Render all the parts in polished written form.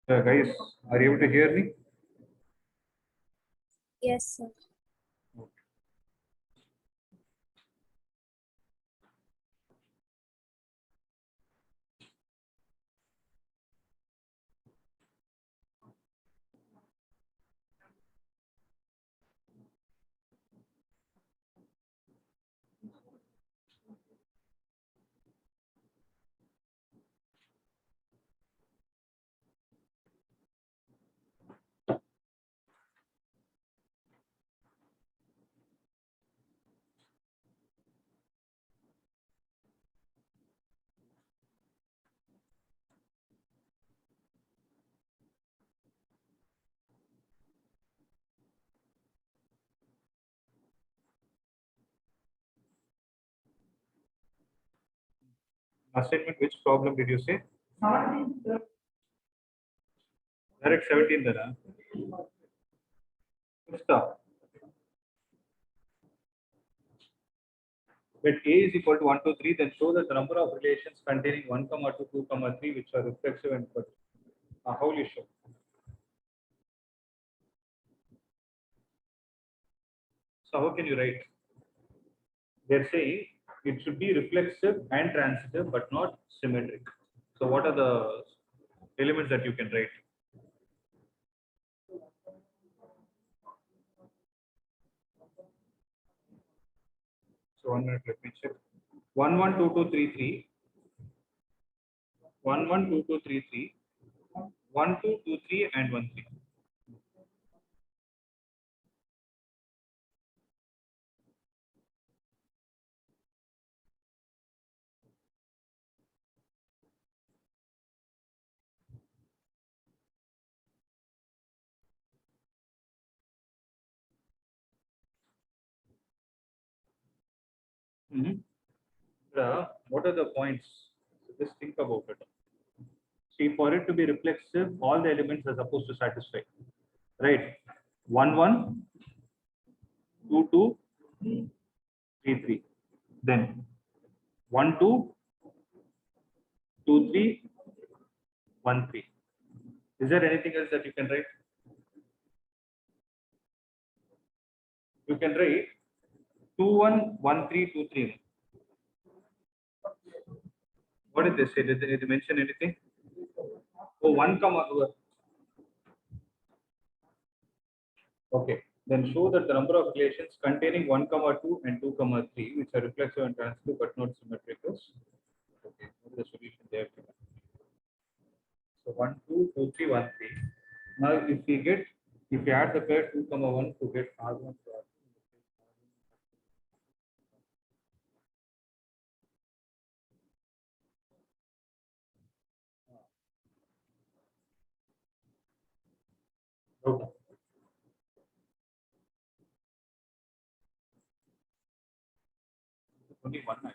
Guys, are you able to hear me? Yes, sir. Assignment, which problem did you say? Direct 17 there. Stop. When A is equal to 1, 2, 3, then show that the number of relations containing 1, 2, 2, 3, which are reflexive and equal. How will you show? So how can you write? They're saying it should be reflexive and transitive, but not symmetric. So what are the elements that you can write? So 1 minute, let me check. 1, 1, 2, 2, 3, 3. 1, 1, 2, 2, 3, 3. 1, 2, 2, 3, and 1, 3. What are the points? So just think about it. See, for it to be reflexive, all the elements are supposed to satisfy. Right? 1, 1, 2, 2, 3, 3. Then 1, 2, 2, 3, 1, 3. Is there anything else that you can write? You can write 2, 1, 1, 3, 2, 3. What did they say? Did they mention anything? Oh, 1 comma. Okay. Then show that the number of relations containing 1, 2, and 2, 3, which are reflexive and transitive but not symmetrical. Okay. What is the solution there? So 1, 2, 2, 3, 1, 3. Now, if we add the pair 2, 1 to get R1 to R2. Okay. Only one actually.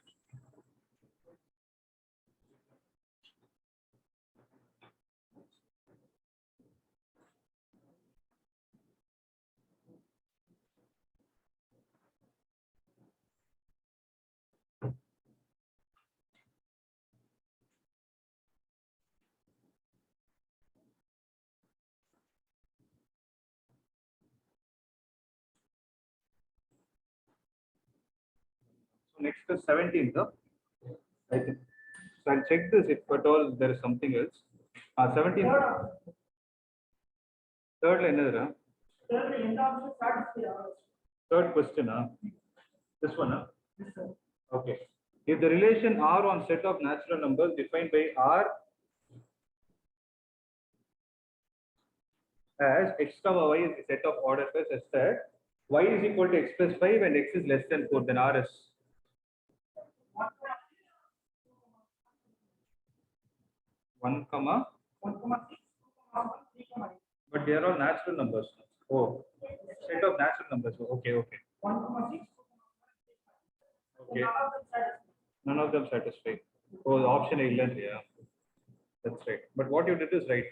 So next is 17th. I think. So I'll check this if at all there is something else. 17th. Third line. Third question. This one. Okay. If the relation R on set of natural numbers defined by R as x comma y is a set of order pairs such that y is equal to x plus 5 and x is less than 4, then R is 1 comma, but they are all natural numbers. Oh, set of natural numbers. Okay, okay. Okay. None of them satisfy. Oh, the option A, yeah. That's right. But what you did is right.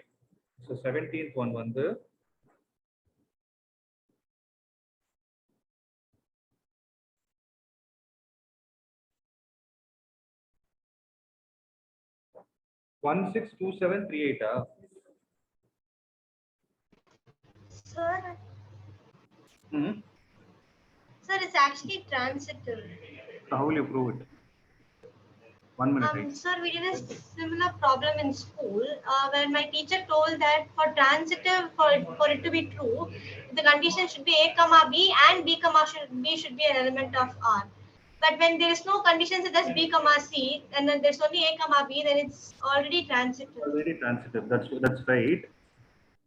So 17th one, the 162738. Sir, Hmm. sir, it's actually transitive. So how will you prove it? 1 minute, right? Sir, we did a similar problem in school where my teacher told that for transitive, for it to be true, the condition should be A comma B and B should be an element of R. But when there is no condition such as B comma C, and then there's only A comma B, then it's already transitive. Already transitive. That's right.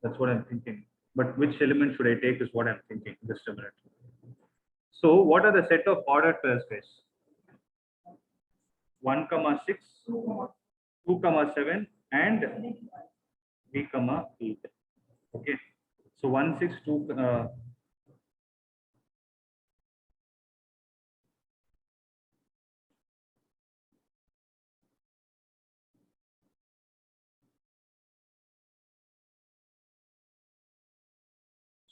That's what I'm thinking. But which element should I take is what I'm thinking. Just a minute. So what are the set of ordered pairs, guys? 1, comma 6, 2, comma 7, and 3, comma 8. Okay. So 1, 6, 2.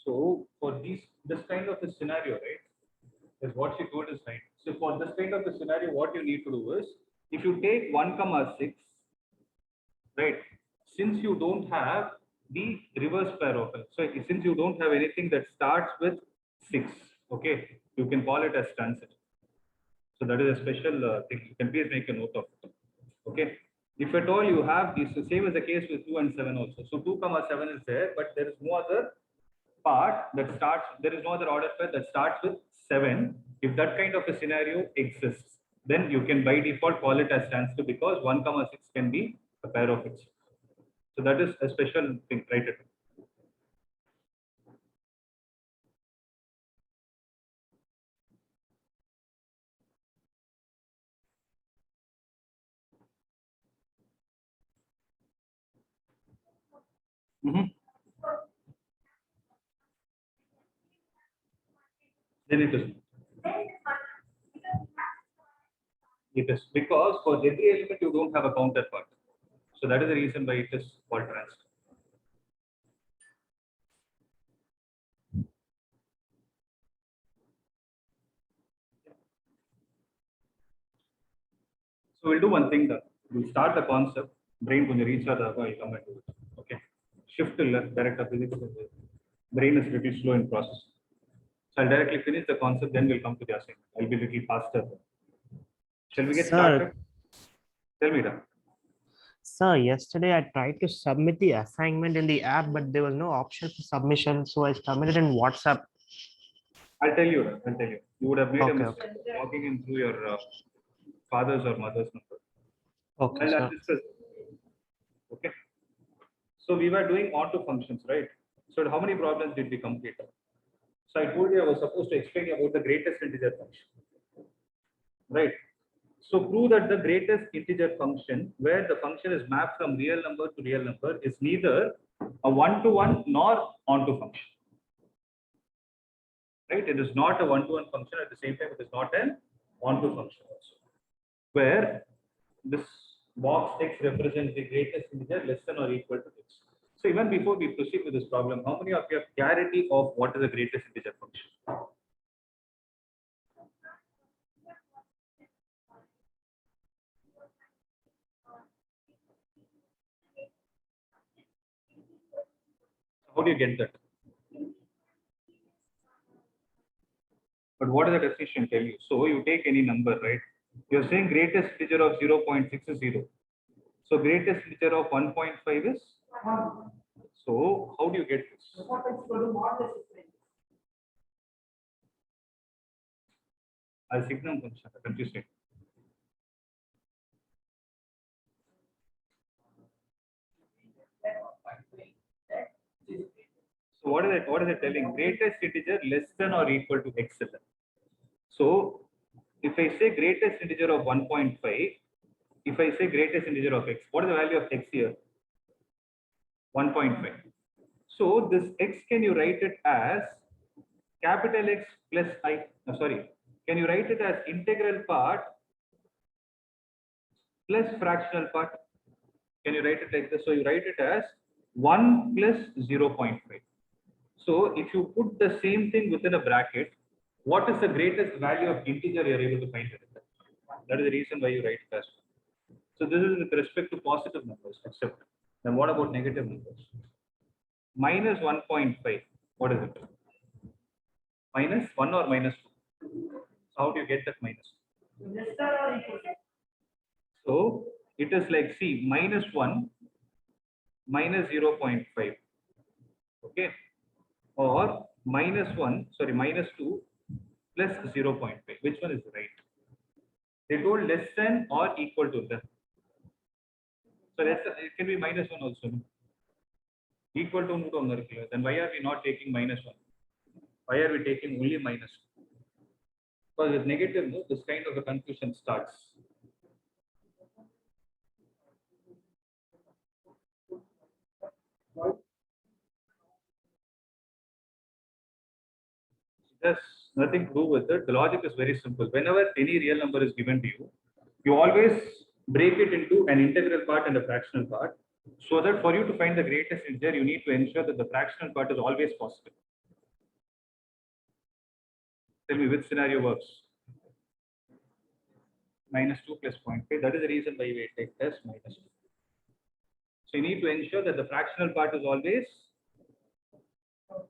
So for this kind of a scenario, right, is what she told is right. So for this kind of a scenario, what you need to do is, if you take 1, comma 6, right, since you don't have the reverse pair of it, so since you don't have anything that starts with 6, okay, you can call it as transit. So that is a special thing. You can please make a note of it. Okay. If at all you have this, the same as the case with 2 and 7 also. So 2, comma 7 is there, but there is no other part that starts, there is no other order pair that starts with 7. If that kind of a scenario exists, then you can by default call it as transitive because 1, comma 6 can be a pair of itself. So that is a special thing, right? Mm-hmm. Then it is. It is because for every element you don't have a counterpart. So that is the reason why it is called transitive. So we'll do one thing that we'll start the concept, brain when you reach the I'll come and do it. Okay. Shift to left, direct of physics. Brain is little slow in process. So I'll directly finish the concept, then we'll come to the assignment. I'll be a little faster. Shall we get Sir, started? Tell me that. sir, yesterday I tried to submit the assignment in the app, but there was no option for submission, so I submitted in WhatsApp. I'll tell you. I'll tell you. You would have made a Okay, mistake logging in through your father's or mother's number. Okay, I'll sir. discuss. Okay. So we were doing onto functions, right? So how many problems did we complete? So I told you I was supposed to explain about the greatest integer function, right? So prove that the greatest integer function, where the function is mapped from real number to real number, is neither a one-to-one nor onto function. Right? It is not a one-to-one function. At the same time, it is not an onto function also. Where this box x represents the greatest integer less than or equal to x. So even before we proceed with this problem, how many of you have clarity of what is the greatest integer function? How do you get that? But what does the definition tell you? So you take any number, right? You're saying greatest integer of 0.6 is 0. So greatest integer of 1.5 is 1. So how do you get this? As signum function, confused. So what is it? What is it telling? Greatest integer less than or equal to x. So if I say greatest integer of 1.5, if I say greatest integer of x, what is the value of x here? 1.5. So this x, can you write it as capital X plus I? No, sorry. Can you write it as integral part plus fractional part? Can you write it like this? So you write it as 1 plus 0.5. So if you put the same thing within a bracket, what is the greatest value of integer you're able to find it? That is the reason why you write it as. So this is with respect to positive numbers, except. Then what about negative numbers? Minus 1.5. What is it? Minus 1 or minus 2? So how do you get that minus 2? So it is like, see, minus 1 minus 0.5. Okay. Or minus 1, sorry, minus 2 plus 0.5. Which one is right? They told less than or equal to them. So it can be minus 1 also. No? Equal to 1. Then why are we not taking minus 1? Why are we taking only minus 2? Because with negative, no, this kind of a confusion starts. There's nothing to do with it. The logic is very simple. Whenever any real number is given to you, you always break it into an integral part and a fractional part, so that for you to find the greatest integer, you need to ensure that the fractional part is always positive. Tell me which scenario works. Minus 2 plus 0.5. That is the reason why we take this minus 2. So you need to ensure that the fractional part is always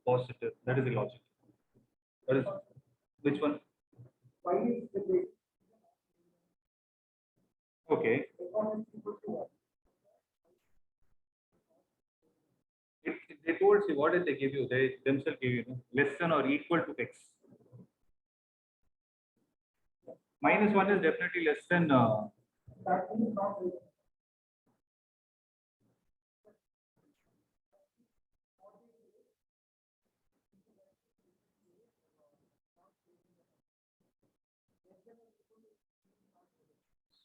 positive. That is the logic. What is which one? Okay. They told you, what did they give you? They themselves give you, less than or equal to x. Minus 1 is definitely less than.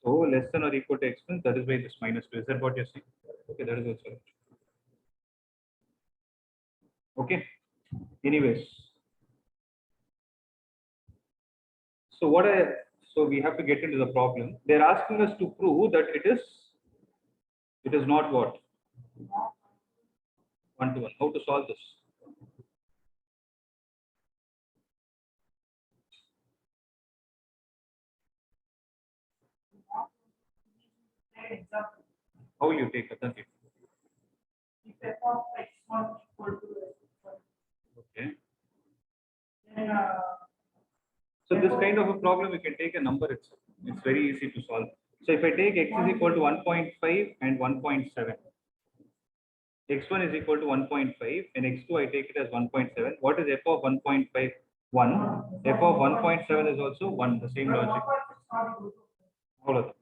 So less than or equal to x, that is why this minus 2. Is that what you're saying? Okay, that is also right. Okay. Anyways. So we have to get into the problem. They're asking us to prove that it is not what? 1 to 1. How to solve this? How will you take it? Okay. So this kind of a problem, we can take a number itself. It's very easy to solve. So if I take x is equal to 1.5 and 1.7, x1 is equal to 1.5 and x2 I take it as 1.7. What is f of 1.5? 1. F of 1.7 is also 1. The same logic. All of them.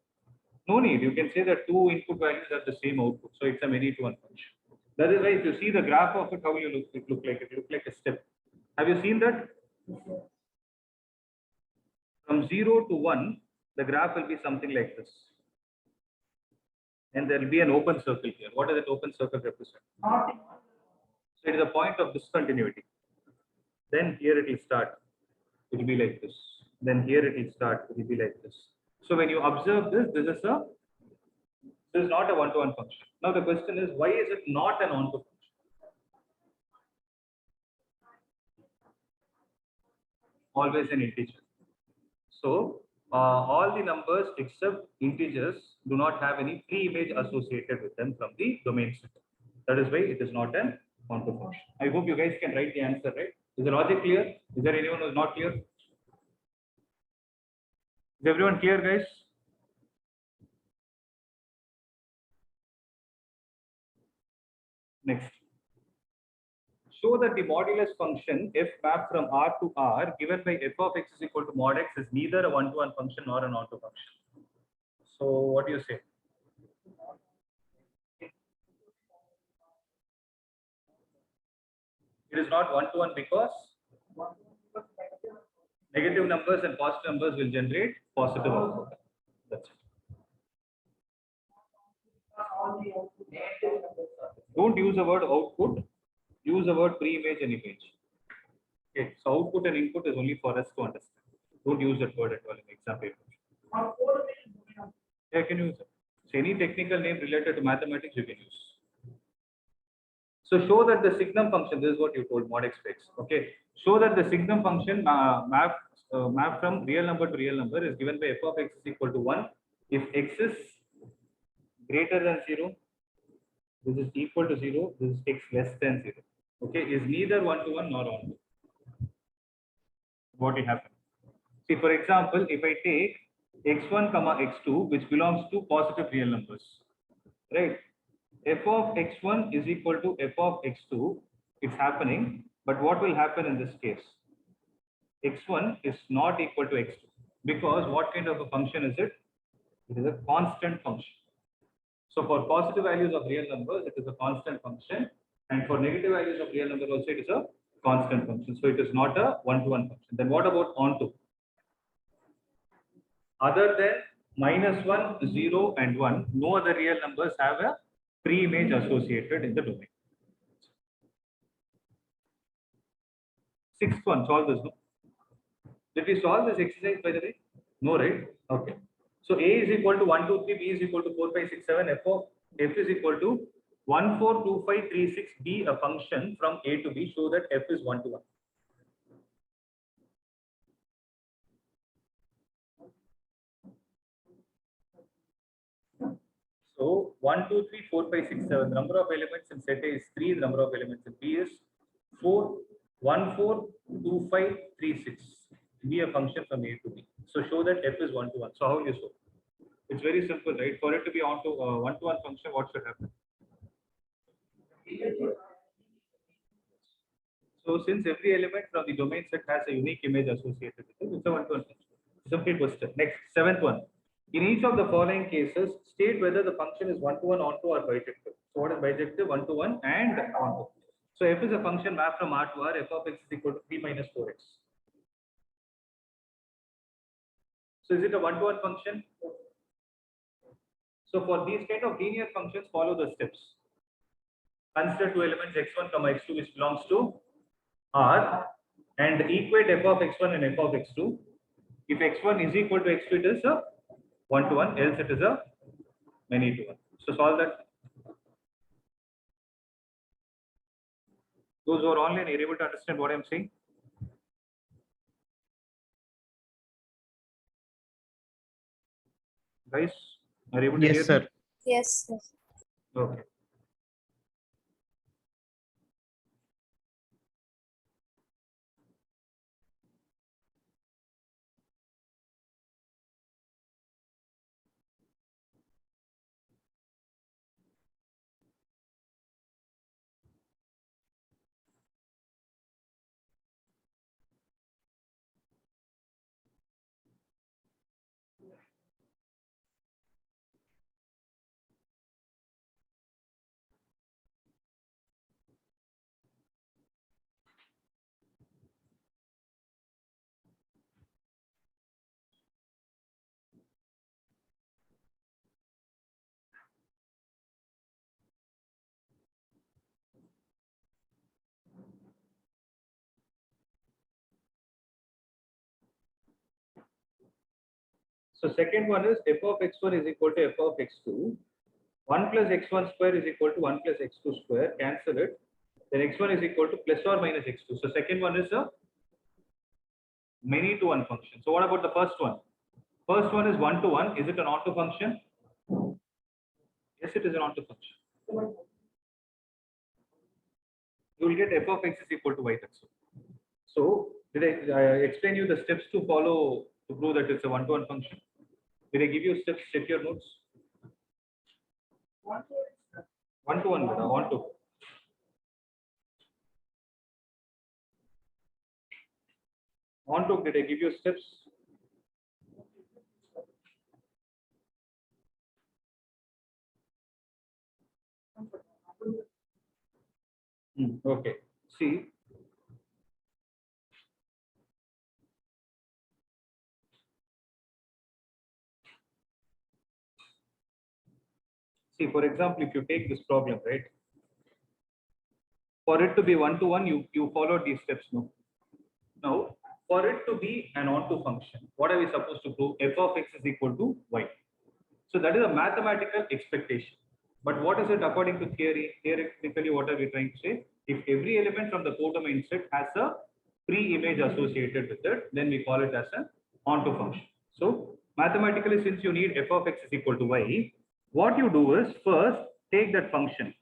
No need. You can say that two input values have the same output. So it's a many to one function. That is why if you see the graph of it, how you look, it look like a step. Have you seen that? From 0 to 1, the graph will be something like this. And there will be an open circle here. What does that open circle represent? So it is a point of discontinuity. Then here it will start. It will be like this. Then here it will start. It will be like this. So when you observe this, this is not a one-to-one function. Now the question is, why is it not an onto function? Always an integer. So all the numbers except integers do not have any pre-image associated with them from the domain set. That is why it is not an onto function. I hope you guys can write the answer, right? Is the logic clear? Is there anyone who is not clear? Is everyone clear, guys? Next. Show that the modulus function f mapped from R to R given by f of x is equal to mod x is neither a one-to-one function nor an onto function. So what do you say? It is not one-to-one because negative numbers and positive numbers will generate positive output. That's it. Don't use the word output. Use the word pre-image and image. Okay, so output and input is only for us to understand. Don't use that word at all in exam paper. Yeah, can use it. So any technical name related to mathematics you can use. So show that the signum function, this is what you told, mod x x. Okay. Show that the signum function map from real number to real number is given by f of x is equal to 1 if x is greater than 0, this is equal to 0, this is x less than 0. okay, is neither one-to-one nor onto. What will happen? See, for example, if I take x1 comma x2, which belongs to positive real numbers, right? F of x1 is equal to f of x2. It's happening, but what will happen in this case? X1 is not equal to x2 because what kind of a function is it? It is a constant function. So for positive values of real numbers, it is a constant function, and for negative values of real numbers also it is a constant function. So it is not a one-to-one function. Then what about onto? Other than -1, 0, and 1, no other real numbers have a pre-image associated in the domain. Sixth one, solve this. No? Did we solve this exercise by the way? No, right? Okay. So A is equal to 1, 2, 3, B is equal to 4, 5, 6, 7, F is equal to 1, 4, 2, 5, 3, 6, be a function from A to B, show that F is 1 to 1. So 1, 2, 3, 4, 5, 6, 7. The number of elements in set A is 3. The number of elements in B is 4. 1, 4, 2, 5, 3, 6. Be a function from A to B. So show that F is 1 to 1. So how will you show? It's very simple, right? For it to be onto one to one function, what should happen? So since every element from the domain set has a unique image associated with it, it's a one to one function. Simply question. Next, seventh one. In each of the following cases, state whether the function is one to one, onto, or bijective. So what is bijective? One to one and onto. So f is a function mapped from R to R. F of x is equal to 3 minus 4x. So is it a one to one function? So for these kind of linear functions, follow the steps. Consider two elements x1 comma x2 which belongs to R and equate f of x1 and f of x2. If x1 is equal to x2, it is a one to one, else it is a many to one. So solve that. Those who are online, are you able to understand what I am saying? Guys, are you able to hear Yes, sir. me? Yes. Okay. So second one is f of x1 is equal to f of x2. 1 plus x1 square is equal to 1 plus x2 square. Cancel it. Then x1 is equal to plus or minus x2. So second one is a many to one function. So what about the first one? First one is one to one. Is it an onto function? Yes, it is an onto function. You will get f of x is equal to y. That's all. So did I explain you the steps to follow to prove that it's a one to one function? Did I give you steps? Check your notes. One to one, onto. Onto, did I give you steps? Okay. See. See, for example, if you take this problem, right? For it to be one to one, you follow these steps, no? Now, for it to be an onto function, what are we supposed to prove? F of x is equal to y. So that is a mathematical expectation. But what is it according to theory? Theoretically, what are we trying to say? If every element from the codomain set has a pre-image associated with it, then we call it as an onto function. So mathematically, since you need f of x is equal to y, what you do is first take that function.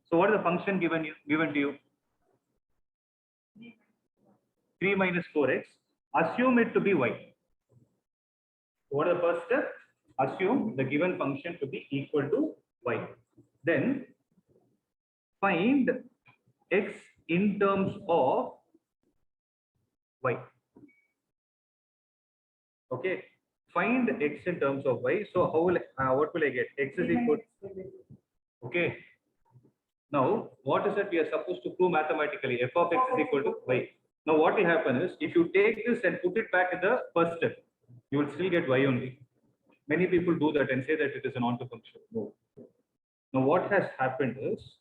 So what is the function given to you? 3 minus 4x. Assume it to be y. What is the first step? Assume the given function to be equal to y. Then find x in terms of y. Okay. Find x in terms of y. So how will what will I get? X is equal. Okay. Now, what is that we are supposed to prove mathematically? F of x is equal to y. Now, what will happen is, if you take this and put it back in the first step, you will still get y only. Many people do that and say that it is an onto function. No. Now, what has happened is,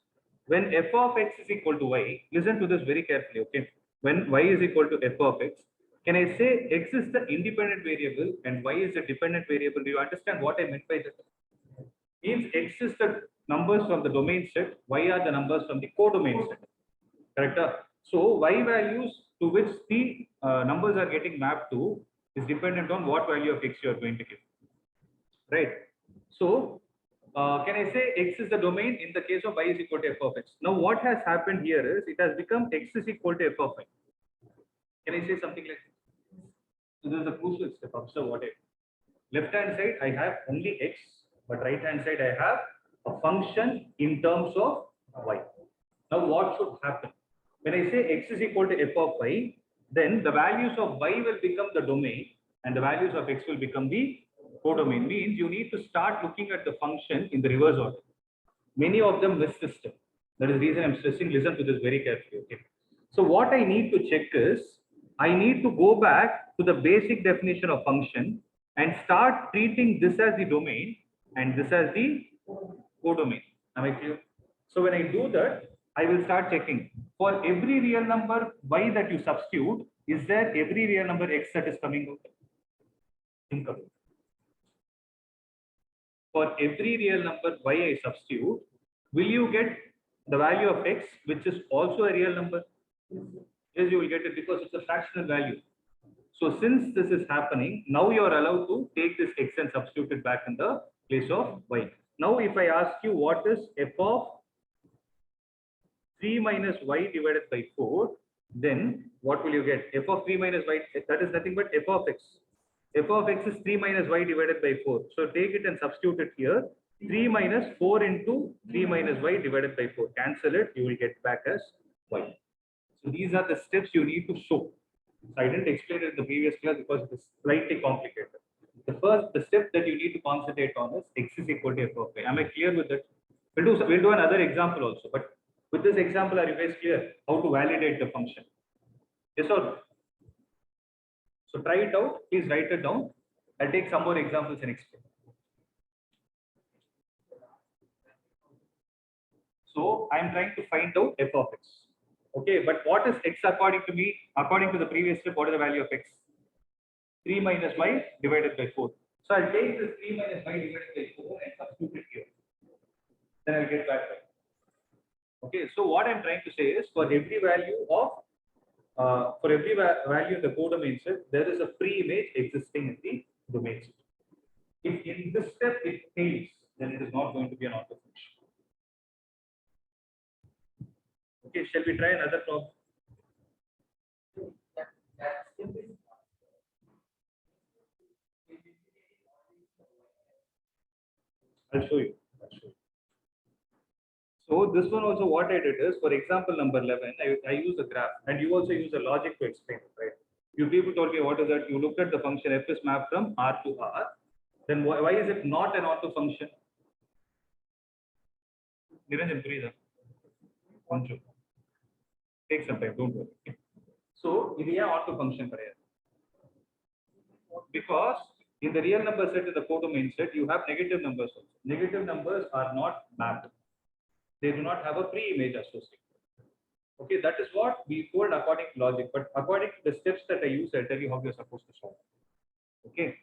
when f of x is equal to y, listen to this very carefully, okay? When y is equal to f of x, can I say x is the independent variable and y is the dependent variable? Do you understand what I meant by that? Means x is the numbers from the domain set, y are the numbers from the codomain set. Correct? So y values to which the numbers are getting mapped to is dependent on what value of x you are going to give. Right? So can I say x is the domain in the case of y is equal to f of x? Now what has happened here is it has become x is equal to f of y. Can I say something like this? So this is a crucial step. Observe what I left hand side I have only x, but right hand side I have a function in terms of y. Now what should happen? When I say x is equal to f of y, then the values of y will become the domain and the values of x will become the codomain. Means you need to start looking at the function in the reverse order. Many of them miss this step. That is the reason I'm stressing. Listen to this very carefully. Okay. So what I need to check is I need to go back to the basic definition of function and start treating this as the domain and this as the codomain. Am I clear? So when I do that, I will start checking for every real number y that you substitute. Is there every real number x that is coming out? Think of it. For every real number y I substitute, will you get the value of x, which is also a real number? Yes, you will get it because it's a fractional value. So since this is happening, now you are allowed to take this x and substitute it back in the place of y. Now, if I ask you what is f of 3 minus y divided by 4, then what will you get? F of 3 minus y, that is nothing but f of x. F of x is 3 minus y divided by 4. So take it and substitute it here. 3 minus 4 into 3 minus y divided by 4. Cancel it, you will get back as y. So these are the steps you need to show. So I didn't explain it in the previous class because it is slightly complicated. The step that you need to concentrate on is x is equal to f of y. Am I clear with that? We'll do another example also. But with this example, are you guys clear how to validate the function? Yes or no? So try it out. Please write it down. I'll take some more examples and explain. So I'm trying to find out f of x. Okay, but what is x according to me? According to the previous step, what is the value of x? 3 minus y divided by 4. So I'll take this 3 minus y divided by 4 and substitute it here. Then I'll get back. Okay, so what I'm trying to say is for every value of value in the codomain set, there is a pre-image existing in the domain set. If in this step it fails, then it is not going to be an auto function. Okay, shall we try another problem? I'll show you. So this one also what I did is, for example number 11, I use a graph and you also use a logic to explain it, right? You people told me what is that? You looked at the function f is mapped from R to R. Then why is it not an auto function? Niranjan, breathe. Take some time, don't worry. So, this is an auto function. Because in the real number set in the codomain set, you have negative numbers also. Negative numbers are not mapped. They do not have a pre-image associated. Okay, that is what we told according to logic. But according to the steps that I use, I'll tell you how you're supposed to solve. Okay,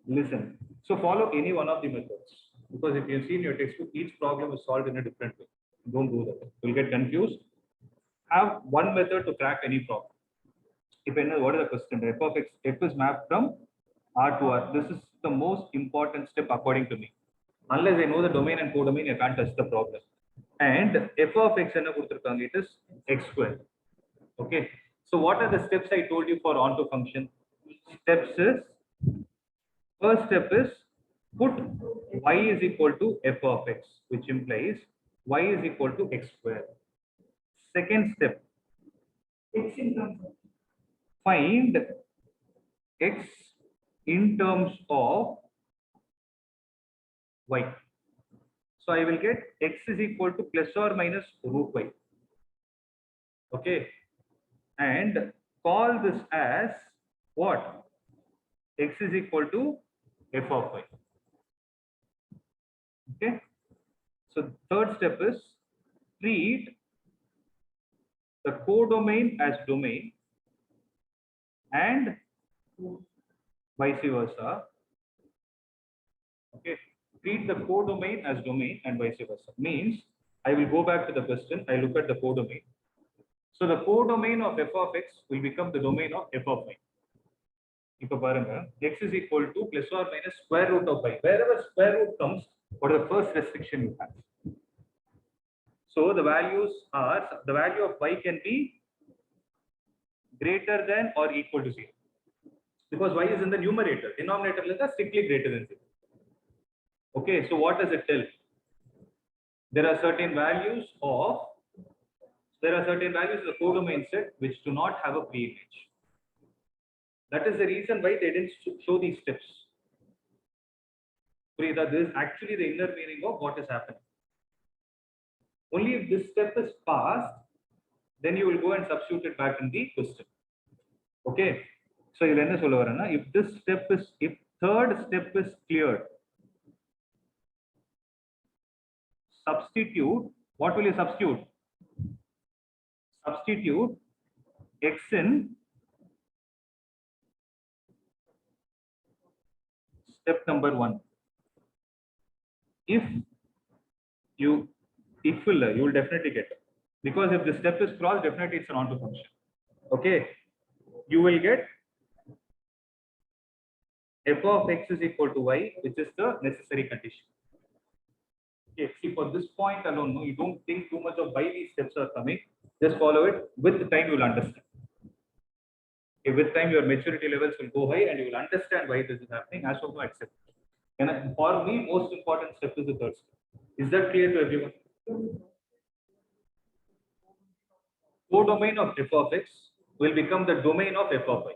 listen. So follow any one of the methods. Because if you see in your textbook, each problem is solved in a different way. Don't do that. You'll get confused. Have one method to crack any problem. If I know what is the question, f of x, f is mapped from R to R. This is the most important step according to me. Unless I know the domain and codomain, I can't touch the problem. And f of x, it is x square. Okay. So what are the steps I told you for onto function? Steps is, first step is put y is equal to f of x, which implies y is equal to x square. Second step, find x in terms of y. So I will get x is equal to plus or minus root y. Okay. And call this as what? X is equal to f of y. Okay. So third step is treat the codomain as domain and vice versa. Okay. Treat the codomain as domain and vice versa. Means I will go back to the question. I look at the codomain. So the codomain of f of x will become the domain of f of y. இப்போ பாருங்க, x is equal to plus or minus square root of y. Wherever square root comes, what is the first restriction you have? So the values are, the value of y can be greater than or equal to 0. Because y is in the numerator. Denominator is strictly greater than 0. Okay, so what does it tell? There are certain values of, in the codomain set which do not have a pre-image. That is the reason why they didn't show these steps. This is actually the inner meaning of what is happening. Only if this step is passed, then you will go and substitute it back in the question. Okay. So if this step is, if third step is cleared, substitute, what will you substitute? Substitute x in step number 1. If you you will definitely get it. Because if the step is crossed, definitely it's an onto function. Okay. You will get f of x is equal to y, which is the necessary condition. Okay. See, for this point alone, no, you don't think too much of why these steps are coming. Just follow it. With the time, you will understand. Okay. With time, your maturity levels will go high and you will understand why this is happening. As of now, accept. And for me, most important step is the third step. Is that clear to everyone? Codomain of f of x will become the domain of f of y.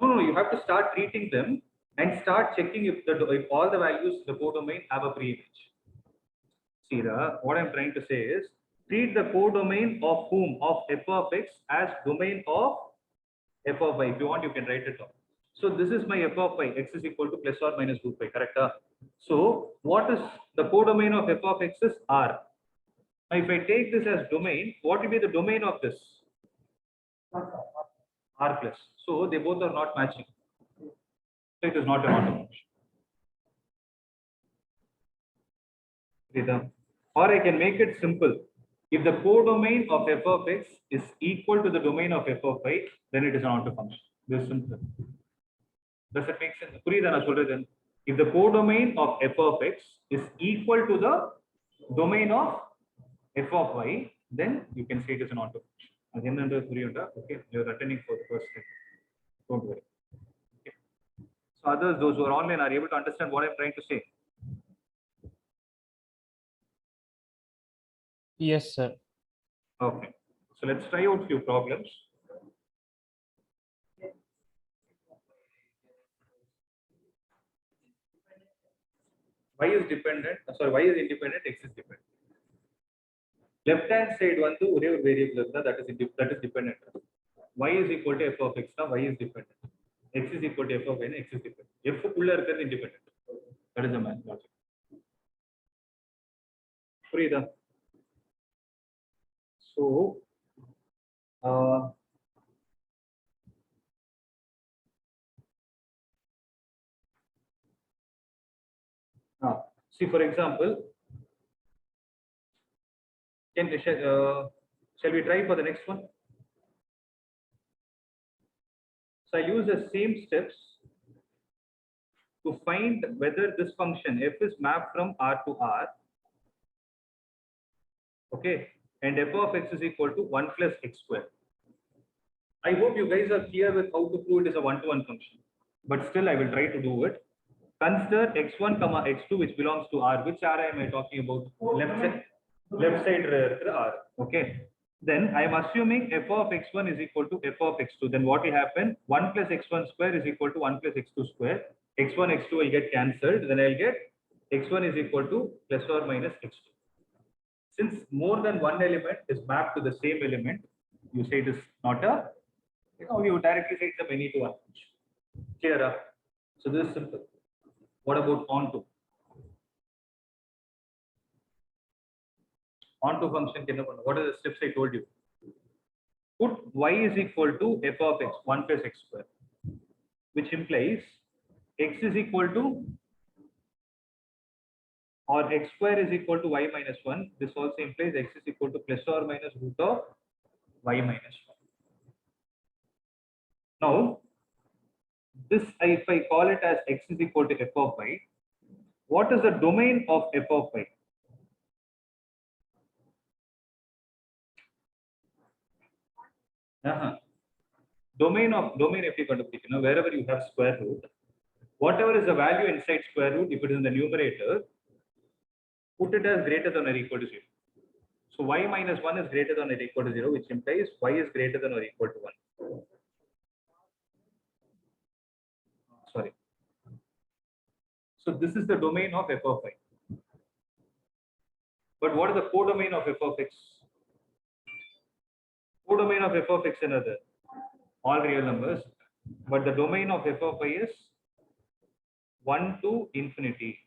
No, you have to start treating them and start checking if all the values in the codomain have a pre-image. See, what I'm trying to say is treat the codomain of whom? Of f of x as domain of f of y. If you want, you can write it down. So this is my f of y, x is equal to plus or minus root y, correct? So what is the codomain of f of x is R. Now if I take this as domain, what will be the domain of this? R plus. So they both are not matching. So it is not an auto function. Or I can make it simple. If the codomain of f of x is equal to the domain of f of y, then it is an auto function. This is simple. Does it make sense? If the codomain of f of x is equal to the domain of f of y, then you can say it is an auto function. Okay, you are attending for the first step. Don't worry. Okay. So others, those who are online, are able to understand what I'm trying to say. Yes, sir. Okay. So let's try out a few problems. Y is dependent, y is independent, x is dependent. Left hand side one to variable that is dependent. Y is equal to f of x, y is dependent. X is equal to f of n, x is dependent. F is independent. That is the math logic. So see, for example, shall we try for the next one? So I use the same steps to find whether this function f is mapped from R to R. Okay. and f of x is equal to 1 plus x square. I hope you guys are clear with how to prove it is a one-to-one function, but still I will try to do it. Consider x1 comma x2 which belongs to R. Which R am I talking about? Left side R. Okay. Then I am assuming f of x1 is equal to f of x2. Then what will happen? 1 plus x1 square is equal to 1 plus x2 square. x1, x2 will get cancelled. Then I'll get x1 is equal to plus or minus x2. Since more than one element is mapped to the same element, you say it is not a, you directly say it's a many to one. Clear? So this is simple. What about onto? Onto function, what are the steps I told you? Put y is equal to f of x, 1 plus x square, which implies x is equal to, or x square is equal to y minus 1. This also implies x is equal to plus or minus root of y minus 1. Now, this, if I call it as x is equal to f of y, what is the domain of f of y? Domain if you contemplate, wherever you have square root, whatever is the value inside square root, if it is in the numerator, put it as greater than or equal to 0. So y minus 1 is greater than or equal to 0, which implies y is greater than or equal to 1. Sorry. So this is the domain of f of y. But what is the codomain of f of x? Codomain of f of x another. All real numbers. But the domain of f of y is 1 to infinity.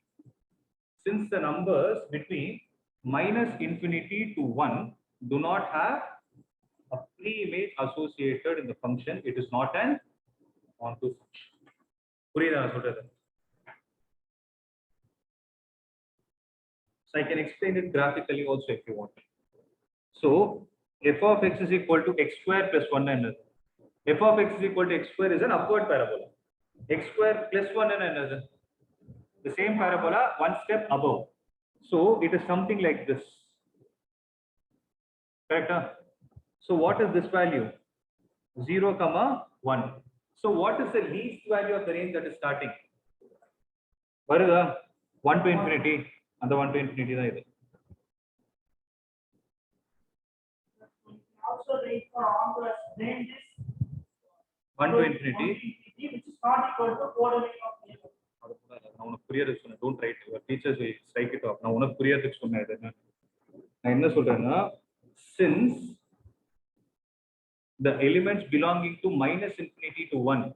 Since the numbers between minus infinity to 1 do not have a pre-image associated in the function, it is not an onto function. So I can explain it graphically also if you want. So f of x is equal to x square plus 1 another. F of x is equal to x square is an upward parabola. X square plus 1 and another. The same parabola one step above. So it is something like this. Correct? So what is this value? 0, 1. So what is the least value of the range that is starting? What is the 1 to infinity? And the 1 to infinity is also rate for onto as range is 1 to infinity, which is not equal to codomain of don't write. Your teachers will strike it off. Since the elements belonging to minus infinity to 1,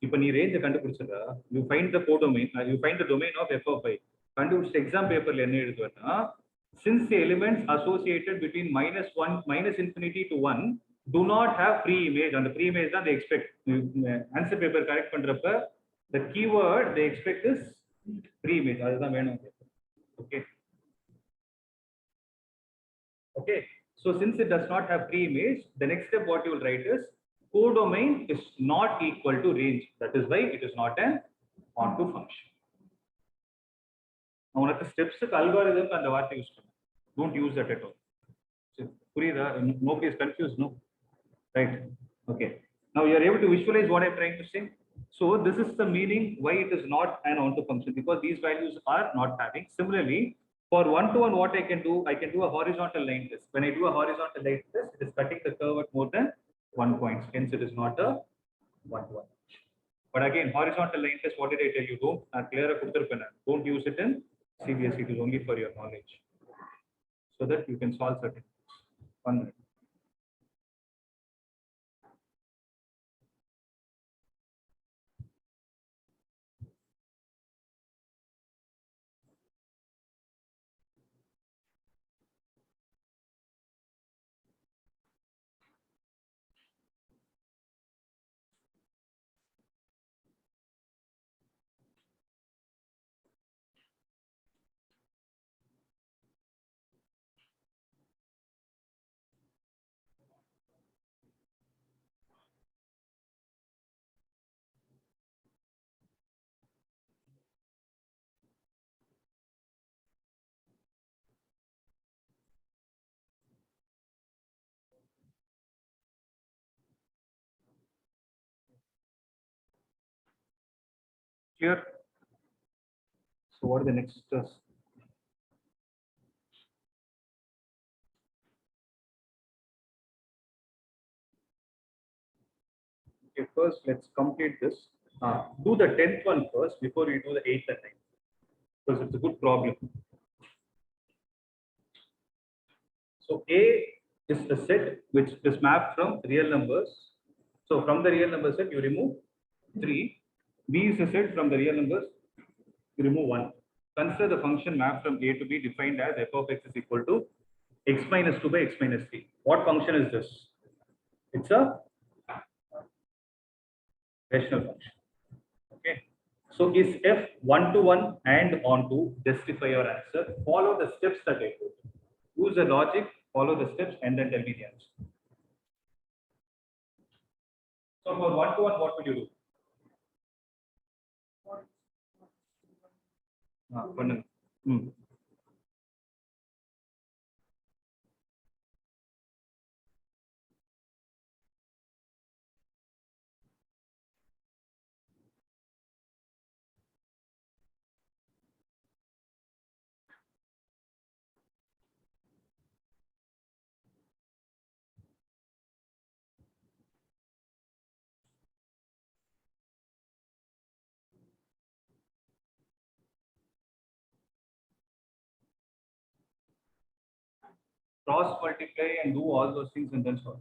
if you range you find the codomain, you find the domain of f of y. Exam paper since the elements associated between minus infinity to 1 do not have pre-image, and the pre-image that they expect. Answer paper correct pandrappa, the keyword they expect is pre-image. Okay. Okay. So since it does not have pre-image, the next step what you will write is codomain is not equal to range. That is why it is not an onto function. Now, steps algorithm and the word use. Don't use that at all. So, nobody is confused, no? Right? Okay. Now you are able to visualize what I'm trying to say. So this is the meaning why it is not an onto function, because these values are not having. Similarly, for one-to-one, what I can do a horizontal line test. When I do a horizontal line test, it is cutting the curve at more than 1 point. Hence, it is not a one-to-one. But again, horizontal line test, what did I tell you? Don't use it in CBSE. It is only for your knowledge, so that you can solve certain. 1 minute. Clear? So what are the next okay, first let's complete this. Do the 10th one first before we do the 8th and 9th, because it's a good problem. So A is a set which is mapped from real numbers. So from the real number set, you remove 3. B is a set from the real numbers, you remove 1. Consider the function mapped from A to B defined as f of x is equal to x minus 2 by x minus 3. What function is this? It's a rational function. Okay. So is f 1 to 1 and on to justify your answer? Follow the steps that I told. Use the logic, follow the steps, and then tell me the answer. So for 1 to 1, what will you do? Cross multiply and do all those things and then solve.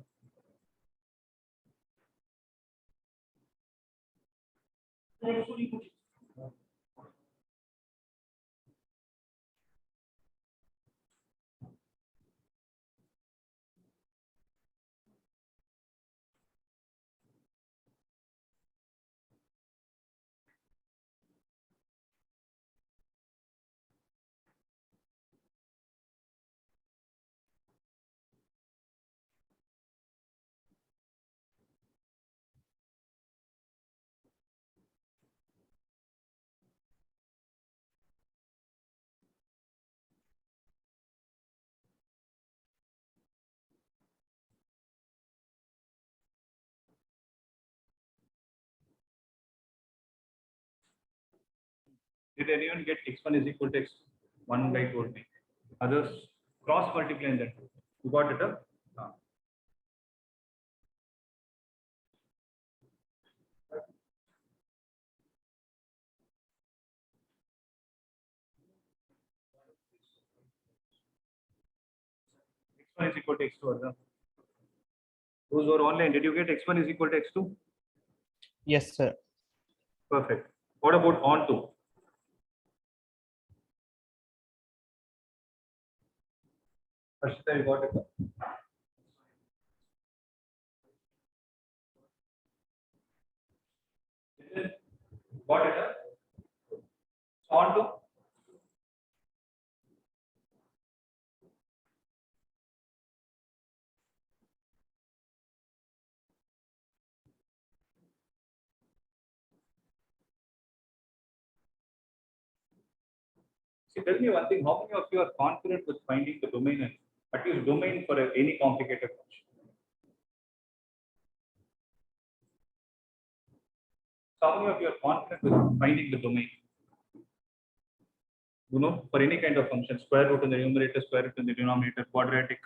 Did anyone get x1 is equal to x1 by told me? Others cross multiply and then you got it up? X1 is equal to x2. Those who are online, did you get x1 is equal to x2? Yes, sir. Perfect. What about on to? Harshita, you got it up? Got it up? On to? See, tell me one thing, how many of you are confident with finding the domain and at least domain for any complicated function? So how many of you are confident with finding the domain? You know, for any kind of function, square root in the numerator, square root in the denominator, quadratic,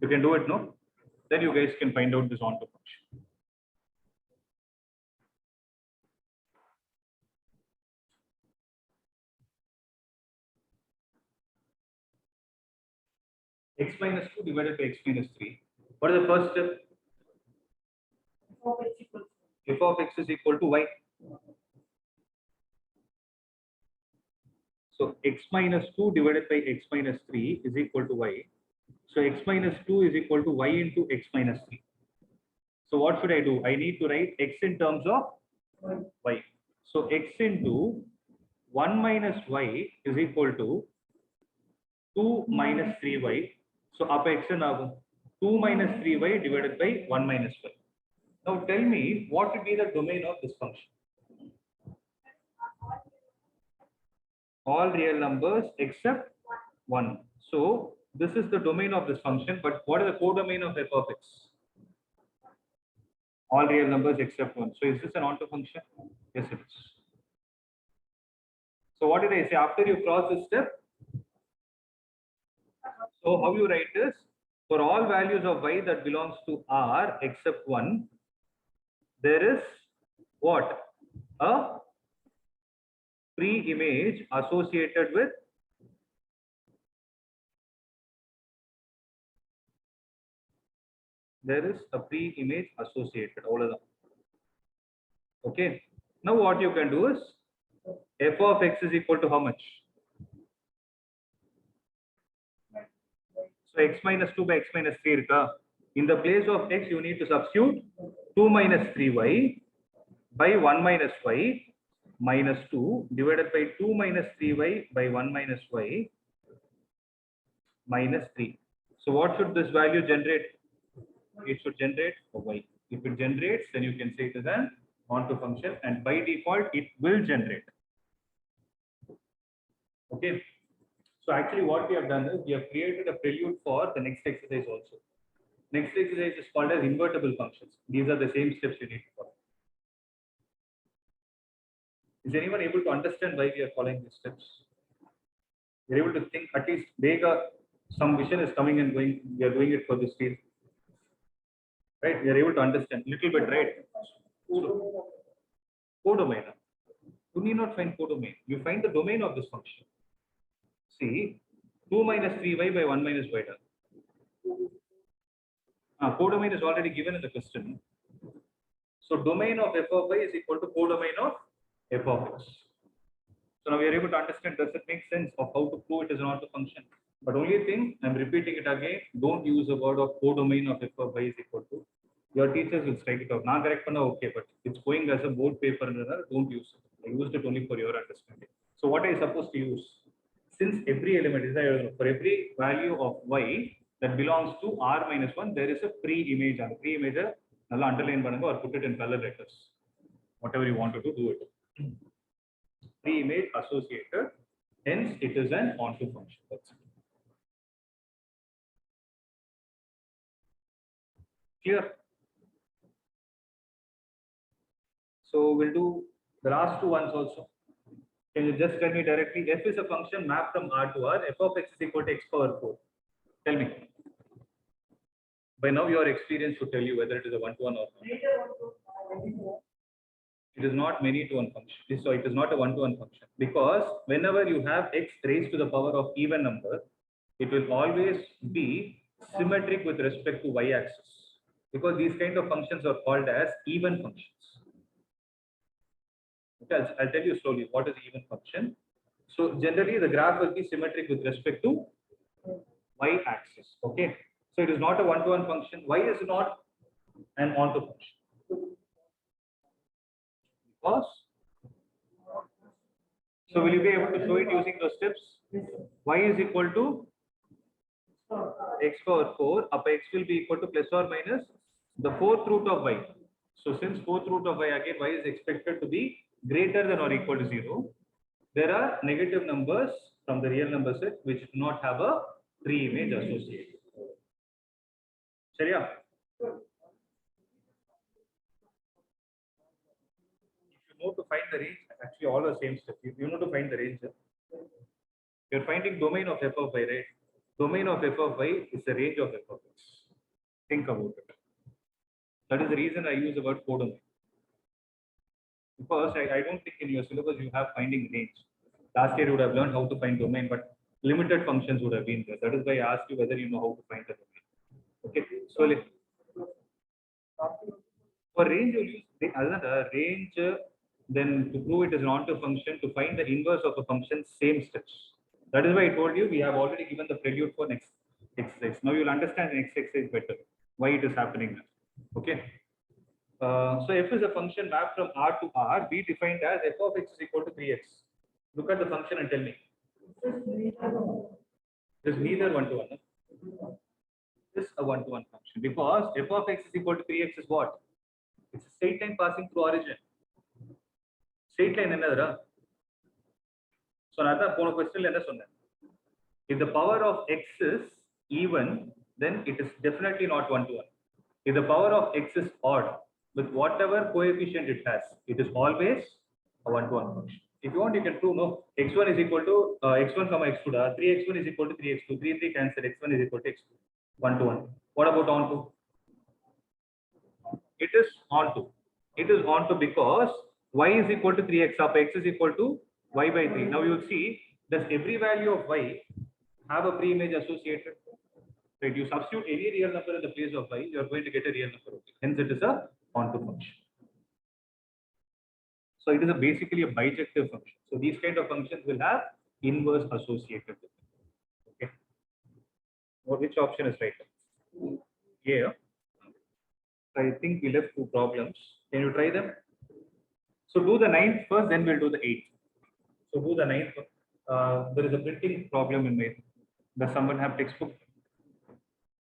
you can do it, no? Then you guys can find out this onto function. X minus 2 divided by x minus 3. What is the first step? F of x is equal to y. So x minus 2 divided by x minus 3 is equal to y. So x minus 2 is equal to y into x minus 3. So what should I do? I need to write x in terms of y. So x into 1 minus y is equal to 2 minus 3y. So up x and up 2 minus 3y divided by 1 minus y. Now tell me what would be the domain of this function? All real numbers except 1. So this is the domain of this function, but what is the codomain of f of x? All real numbers except 1. So is this an onto function? Yes, it is. So what did I say? After you cross this step, so how you write this? For all values of y that belongs to R except 1, there is what? A pre-image associated with associated. Okay. Now what you can do is f of x is equal to how much? So x minus 2 by x minus 3. In the place of x, you need to substitute 2 minus 3y by 1 minus y minus 2 divided by 2 minus 3y by 1 minus y minus 3. So what should this value generate? It should generate a y. If it generates, then you can say it is an onto function, and by default, it will generate. Okay. So actually what we have done is we have created a prelude for the next exercise also. Next exercise is called as invertible functions. These are the same steps you need to follow. Is anyone able to understand why we are following these steps? You're able to think, at least some vision is coming and going. We are doing it for this field. Right? We are able to understand little bit, right? So, codomain. You need not find codomain. You find the domain of this function. See, 2 minus 3y by 1 minus y. Codomain is already given in the question. So domain of f of y is equal to codomain of f of x. So now we are able to understand, does it make sense of how to prove it is an ortho function? But only thing, I'm repeating it again, don't use the word of codomain of f of y is equal to. Your teachers will strike it out. Not correct, okay, but it's going as a board paper, don't use it. I used it only for your understanding. So what are you supposed to use? Since every element is there, for every value of y that belongs to R minus 1, there is a pre-image. And pre-image, underline or put it in color letters. Whatever you want to do it. Pre-image associated, hence it is an onto function. That's it. Clear? So we'll do the last two ones also. Can you just tell me directly? F is a function mapped from R to R. F of x is equal to x power 4. Tell me. By now, your experience should tell you whether it is a one-to-one or not. It is not many-to-one function. So it is not a one-to-one function, because whenever you have x raised to the power of even number, it will always be symmetric with respect to y-axis, because these kind of functions are called as even functions. Okay, I'll tell you slowly what is even function. So generally, the graph will be symmetric with respect to y-axis. Okay. So it is not a one-to-one function. Why is not an onto function? Because. So will you be able to show it using those steps? Y is equal to x power 4. Up x will be equal to plus or minus the fourth root of y. So since fourth root of y, again y is expected to be greater than or equal to 0. There are negative numbers from the real number set which do not have a pre-image associated. Sharia? If you know to find the range, actually all the same step. If you know to find the range, you're finding domain of f of y, right? Domain of f of y is the range of f of x. Think about it. That is the reason I use the word codomain. Because I don't think in your syllabus you have finding range. Last year you would have learned how to find domain, but limited functions would have been there. That is why I asked you whether you know how to find the domain. Okay, so for range you use another range, then to prove it is an onto function, to find the inverse of a function, same steps. That is why I told you we have already given the prelude for next exercise. Now you will understand the next exercise better, why it is happening now. Okay. So f is a function mapped from R to R, be defined as f of x is equal to 3x. Look at the function and tell me. It is neither one-to-one. It is a one-to-one function, because f of x is equal to 3x is what? It's a straight line passing through origin. Straight line another. So another question. If the power of x is even, then it is definitely not one-to-one. If the power of x is odd, with whatever coefficient it has, it is always a one-to-one function. If you want, you can prove no. X1 is equal to x1 comma x2. 3x1 is equal to 3x2. 3 cancel. X1 is equal to x2. 1 to 1. What about on to? It is on to. It is on to because y is equal to 3x up. X is equal to y by 3. Now you will see, does every value of y have a pre-image associated? Right, you substitute any real number in the place of y, you are going to get a real number. Hence, it is a onto function. So it is basically a bijective function. So these kind of functions will have inverse associated with it. Okay. Or which option is right? Yeah. I think we left two problems. Can you try them? So do the ninth first, then we'll do the eighth. So do the ninth. There is a printing problem in my. Does someone have textbook?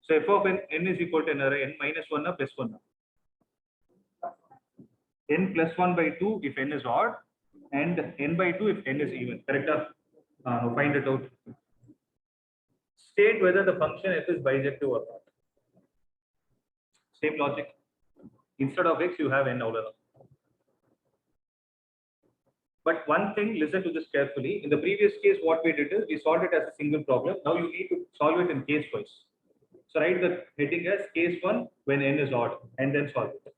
So f of n is equal to n minus 1 or plus 1. N plus 1 by 2 if n is odd, and n by 2 if n is even. Correct? Find it out. State whether the function f is bijective or not. Same logic. Instead of x, you have n out of it. But one thing, listen to this carefully. In the previous case, what we did is we solved it as a single problem. Now you need to solve it in case wise. So write the heading as case 1 when n is odd and then solve it.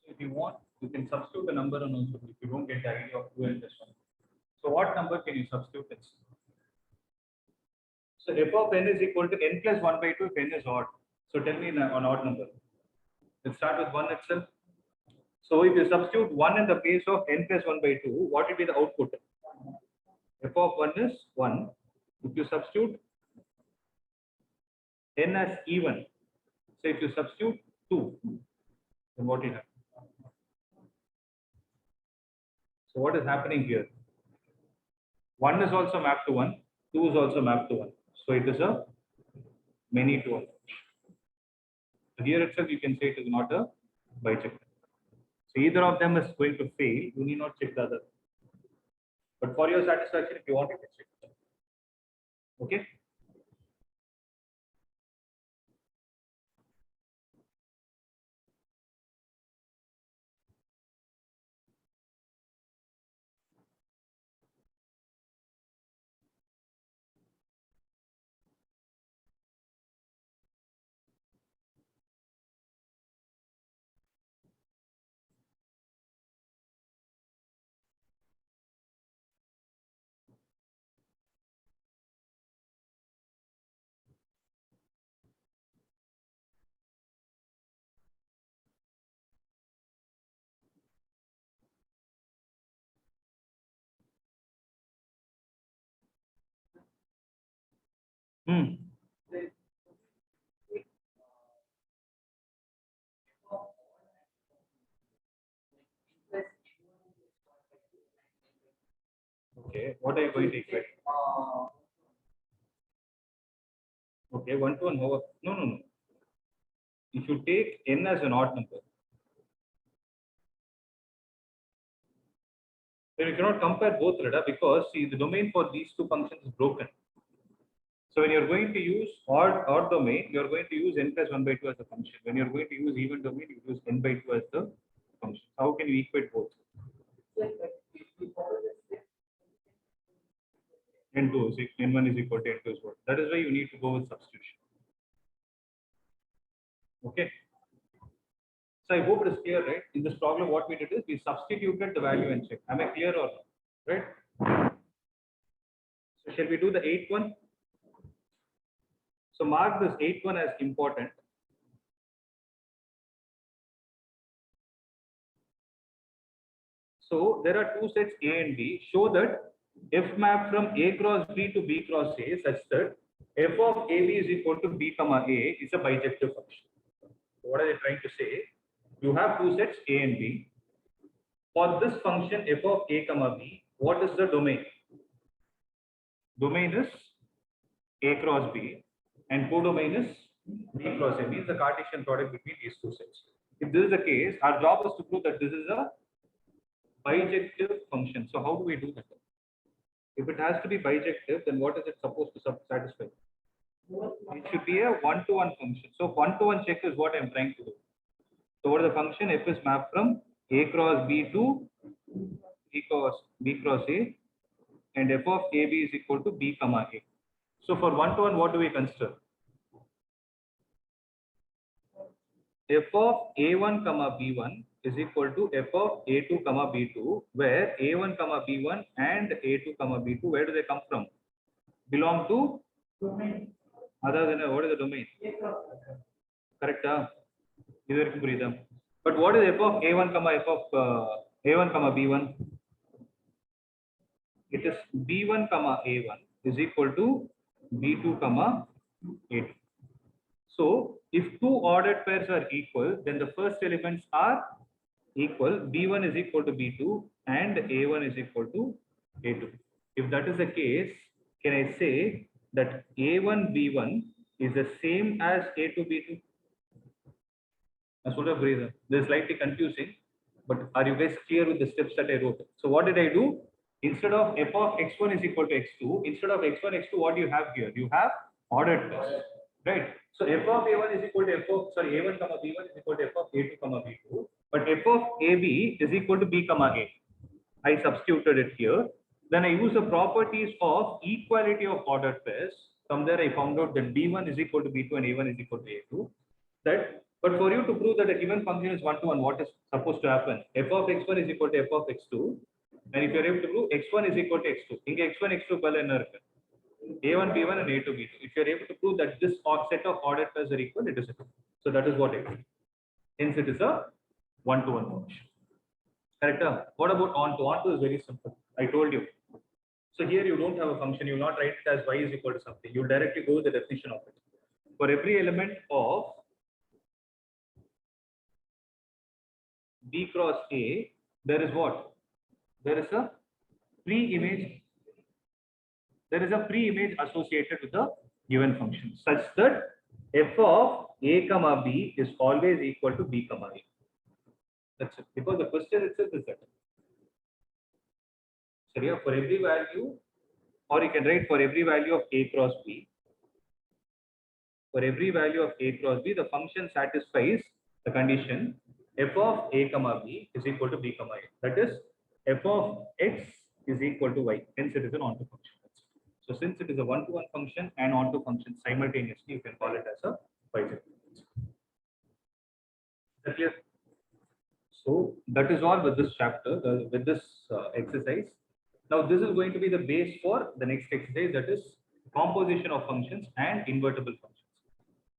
If you want, you can substitute the number and also if you don't get the idea of 2n plus 1. So what number can you substitute this? So f of n is equal to n plus 1 by 2 if n is odd. So tell me an odd number. Let's start with 1 itself. So if you substitute 1 in the place of n plus 1 by 2, what will be the output? F of 1 is 1. If you substitute n as even, so if you substitute 2, then what will happen? So what is happening here? 1 is also mapped to 1, 2 is also mapped to 1. So it is a many to 1. So here itself you can say it is not a bijective. So either of them is going to fail, you need not check the other. But for your satisfaction, if you want, you can check it. Okay? Hmm. Okay, what are you going to equate? Okay, 1 to 1 over. No. If you take n as an odd number, then you cannot compare both, Rada, because see the domain for these two functions is broken. So when you're going to use odd domain, you're going to use n plus 1 by 2 as a function. When you're going to use even domain, you use n by 2 as the function. How can you equate both? N2 is N1 is equal to N2 is what? That is why you need to go with substitution. Okay. So I hope it is clear, right? In this problem, what we did is we substituted the value and check. Am I clear or not? Right? So shall we do the eighth one? So mark this eighth one as important. So there are two sets A and B. Show that f map from A cross B to B cross A such that f of AB is equal to B comma A is a bijective function. So what are they trying to say? You have two sets A and B. For this function f of A comma B, what is the domain? Domain is A cross B and codomain is B cross A, means the Cartesian product between these two sets. If this is the case, our job is to prove that this is a bijective function. So how do we do that? If it has to be bijective, then what is it supposed to satisfy? It should be a one-to-one function. So one-to-one check is what I'm trying to do. So what is the function? F is mapped from A cross B to B cross A, and f of AB is equal to B comma A. So for one-to-one, what do we consider? F of A1 comma B1 is equal to f of A2 comma B2, where A1 comma B1 and A2 comma B2, where do they come from? Belong to Domain. other than what is the domain? A cross. Correct? But what is f of A1 comma f of A1 comma B1? It is B1 comma A1 is equal to B2 comma A2. So if two ordered pairs are equal, then the first elements are equal. B1 is equal to B2 and A1 is equal to A2. If that is the case, can I say that A1 B1 is the same as A2 B2? That's what This is slightly confusing, but are you guys clear with the steps that I wrote? So what did I do? Instead of f of x1 is equal to x2, instead of x1, x2, what do you have here? You have ordered pairs, right? So f of a1 is equal to a1 comma b1 is equal to f of a2 comma b2, but f of ab is equal to b comma a. I substituted it here. Then I use the properties of equality of ordered pairs. From there, I found out that b1 is equal to b2 and a1 is equal to a2. But for you to prove that a given function is one-to-one, what is supposed to happen? F of x1 is equal to f of x2. And if you are able to prove x1 is equal to x2, x1, x2 a1, b1 and a2, b2. If you are able to prove that this set of ordered pairs are equal, it is equal. So that is what I did. Hence, it is a one-to-one function. Correct? What about onto? Onto is very simple. I told you. So here you don't have a function. You will not write it as y is equal to something. You will directly go with the definition of it. For every element of B cross A, there is what? There is a pre-image. There is a pre-image associated with the given function, such that f of a comma b is always equal to b comma a. That's it. Because the question itself is that. So here for every value, or you can write for every value of a cross b. For every value of a cross b, the function satisfies the condition f of a comma b is equal to b comma a. That is, f of x is equal to y. Hence, it is an onto function. So since it is a one-to-one function and onto function simultaneously, you can call it as a bijective. Is that clear? So that is all with this chapter, with this exercise. Now this is going to be the base for the next exercise, that is composition of functions and invertible functions.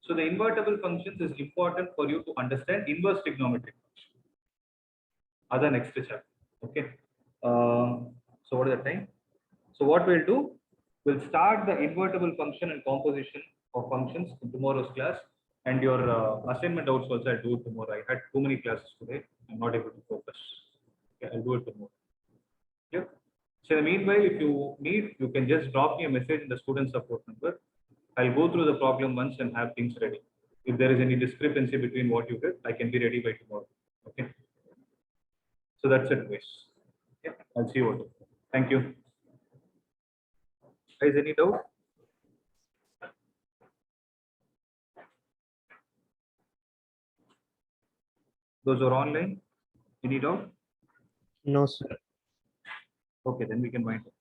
So the invertible functions is important for you to understand inverse trigonometric function. Other next chapter. Okay. So what is the time? So what we'll do? We'll start the invertible function and composition of functions in tomorrow's class. And your assignment doubts also I'll do it tomorrow. I had too many classes today. I'm not able to focus. Okay, I'll do it tomorrow. Yeah. So in the meanwhile, if you need, you can just drop me a message in the student support number. I'll go through the problem once and have things ready. If there is any discrepancy between what you did, I can be ready by tomorrow. Okay. So that's it, guys. Yeah, I'll see you all. Thank you. Guys, any doubt? Those are online. Any doubt? No, sir. Okay, then we can wind up.